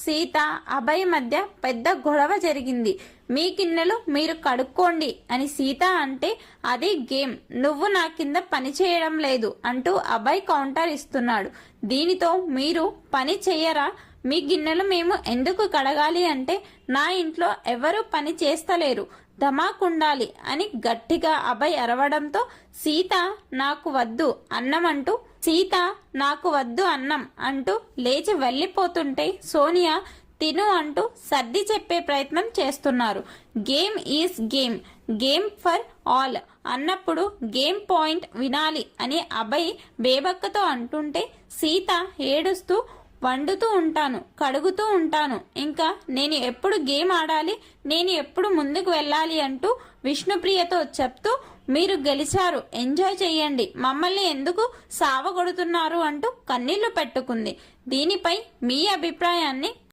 సీత అభయ్ మధ్య పెద్ద గొడవ జరిగింది. మీ గిన్నెలు మీరు కడుక్కోండి అని సీత అంటే అది గేమ్, నువ్వు నా కింద పని చేయడం లేదు అంటూ అభయ్ కౌంటర్ ఇస్తున్నాడు. దీనితో మీరు పని చెయ్యరా, మీ గిన్నెలు మేము ఎందుకు కడగాలి అంటే నా ఇంట్లో ఎవరు పని చేస్తలేరు, ధమాకుండాలి అని గట్టిగా అభయ్ అరవడంతో సీత నాకు వద్దు అన్నం అంటూ లేచి వెళ్ళిపోతుంటే సోనియా తిను అంటూ సర్ది చెప్పే ప్రయత్నం చేస్తున్నారు. Game is game, game for all అన్నప్పుడు గేమ్ పాయింట్ వినాలి అని అభయ్ బేబక్కతో అంటుంటే సీత ఏడుస్తూ వండుతూ ఉంటాను, కడుగుతూ ఉంటాను, ఇంకా నేను ఎప్పుడు గేమ్ ఆడాలి, నేను ఎప్పుడు ముందుకు వెళ్ళాలి అంటూ విష్ణుప్రియతో చెప్తూ మీరు గెలిచారు, ఎంజాయ్ చెయ్యండి, మమ్మల్ని ఎందుకు సావగొడుతున్నారు అంటూ కన్నీళ్లు పెట్టుకుంది. దీనిపై మీ అభిప్రాయాన్ని